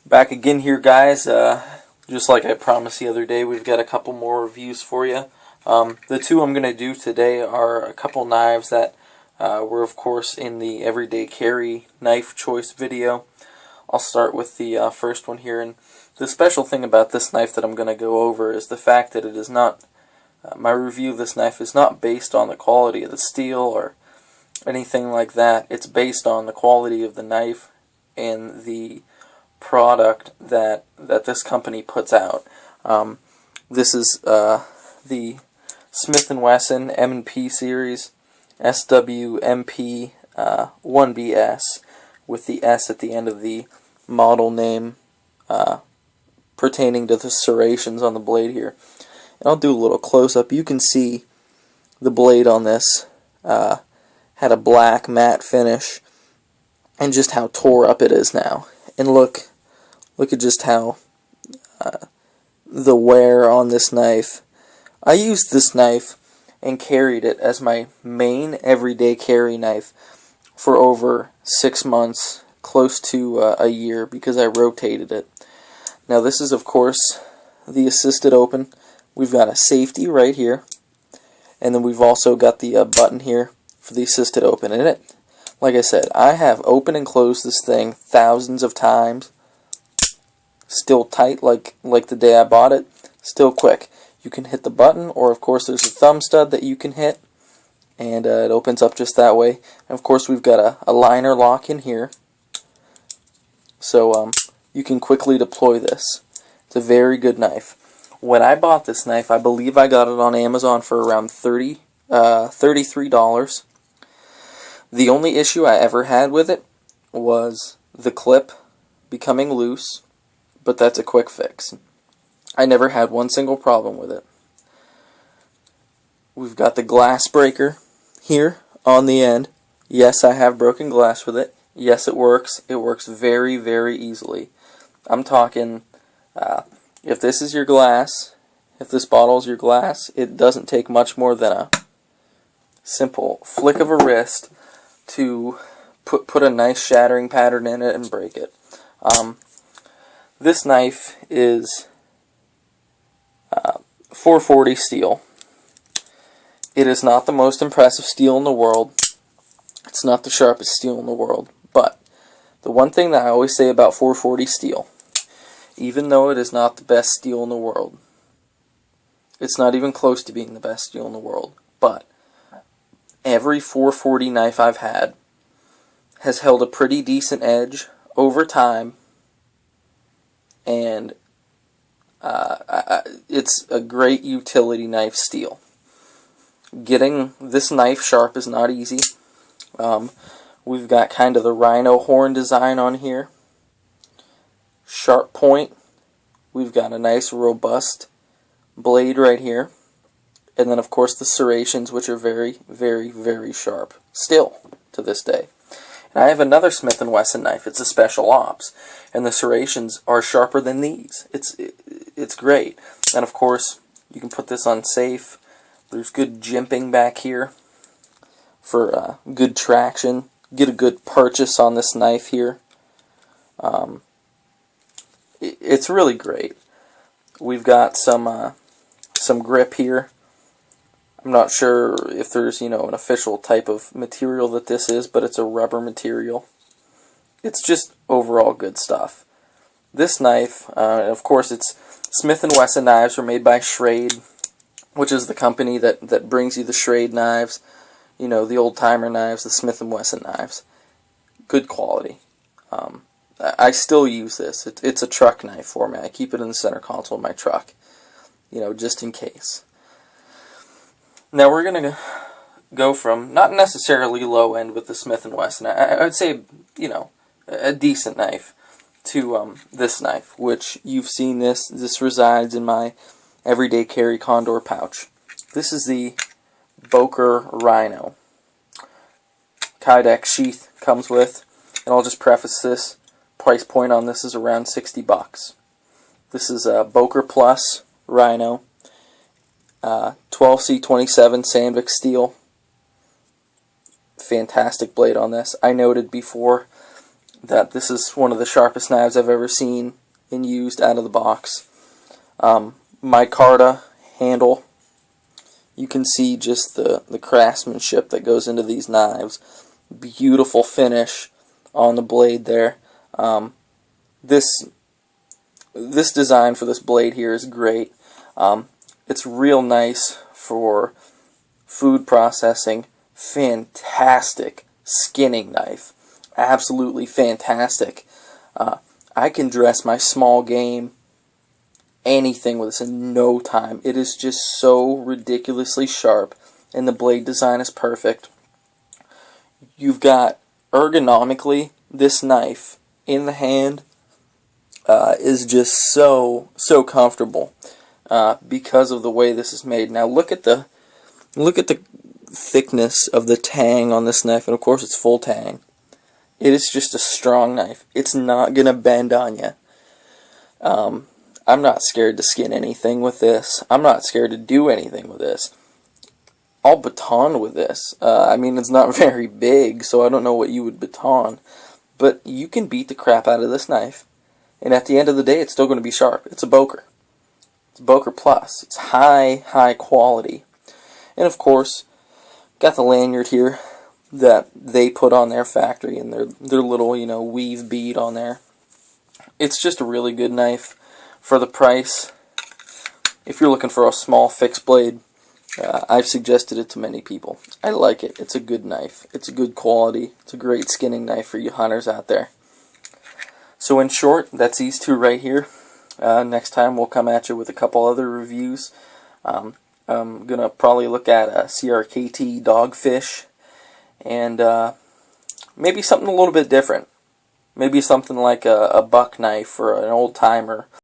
Back again here, guys. Just like I promised the other day, we've got a couple more reviews for you. The two I'm going to do today are a couple knives that were, of course, in the everyday carry knife choice video. I'll start with the first one here. And the special thing about this knife that I'm going to go over is the fact that it is not, my review of this knife is not based on the quality of the steel or anything like that. It's based on the quality of the knife and the product that this company puts out. This is the Smith & Wesson M&P series SWMP 1BS with the S at the end of the model name pertaining to the serrations on the blade here. And I'll do a little close-up. You can see the blade on this had a black matte finish and just how tore up it is now. And look at just how the wear on this knife. I used this knife and carried it as my main everyday carry knife for over 6 months, close to a year, because I rotated it. Now this is, of course, the assisted open. We've got a safety right here, and then we've also got the button here for the assisted open. And it, like I said, I have opened and closed this thing thousands of times. Still tight like the day I bought it. Still quick. You can hit the button, or of course there's a thumb stud that you can hit, and it opens up just that way. And of course we've got a liner lock in here, so you can quickly deploy this. It's a very good knife. When I bought this knife, I believe I got it on Amazon for around $33. The only issue I ever had with it was the clip becoming loose, but that's a quick fix. I never had one single problem with it. We've got the glass breaker here on the end. Yes, I have broken glass with it. Yes, it works. It works very, very easily. I'm talking, if this is your glass, if this bottle is your glass, it doesn't take much more than a simple flick of a wrist to put a nice shattering pattern in it and break it. This knife is 440 steel. It is not the most impressive steel in the world. It's not the sharpest steel in the world. But the one thing that I always say about 440 steel, even though it is not the best steel in the world, it's not even close to being the best steel in the world, but every 440 knife I've had has held a pretty decent edge over time, and it's a great utility knife steel. Getting this knife sharp is not easy. We've got kind of the rhino horn design on here. Sharp point. We've got a nice robust blade right here. And then of course the serrations, which are very, very, very sharp still to this day. And I have another Smith & Wesson knife. It's a special ops, and the serrations are sharper than these. It's great. And of course you can put this on safe. There's good jimping back here for good traction. Get a good purchase on this knife here. It's really great. We've got some grip here. I'm not sure if there's, an official type of material that this is, but it's a rubber material. It's just overall good stuff. This knife, of course, it's Smith & Wesson knives are made by Schrade, which is the company that brings you the Schrade knives, the old-timer knives, the Smith & Wesson knives. Good quality. I still use this. It's a truck knife for me. I keep it in the center console of my truck, just in case. Now we're going to go from not necessarily low end with the Smith & Wesson. I would say, a decent knife to this knife, which you've seen this. This resides in my everyday carry Condor pouch. This is the Boker Rhino. Kydex sheath comes with, and I'll just preface this. Price point on this is around $60. This is a Boker Plus Rhino. 12C27 Sandvik steel. Fantastic blade on this. I noted before that this is one of the sharpest knives I've ever seen and used out of the box. Micarta handle. You can see just the craftsmanship that goes into these knives. Beautiful finish on the blade there. This design for this blade here is great. It's real nice for food processing. Fantastic skinning knife. Absolutely fantastic. I can dress my small game, anything with this in no time. It is just so ridiculously sharp, and the blade design is perfect. You've got, ergonomically, this knife in the hand is just so comfortable because of the way this is made. Now look at the thickness of the tang on this knife, and of course it's full tang. It is just a strong knife. It's not gonna bend on you. I'm not scared to skin anything with this. I'm not scared to do anything with this. I'll baton with this. I mean, it's not very big, so I don't know what you would baton, but you can beat the crap out of this knife, and at the end of the day, it's still going to be sharp. It's a Boker. It's a Boker Plus. It's high quality. And of course, got the lanyard here that they put on their factory, and their little, weave bead on there. It's just a really good knife for the price. If you're looking for a small fixed blade, I've suggested it to many people. I like it. It's a good knife. It's a good quality. It's a great skinning knife for you hunters out there. So in short, that's these two right here. Next time we'll come at you with a couple other reviews. I'm going to probably look at a CRKT dogfish, and maybe something a little bit different. Maybe something like a buck knife for an old timer.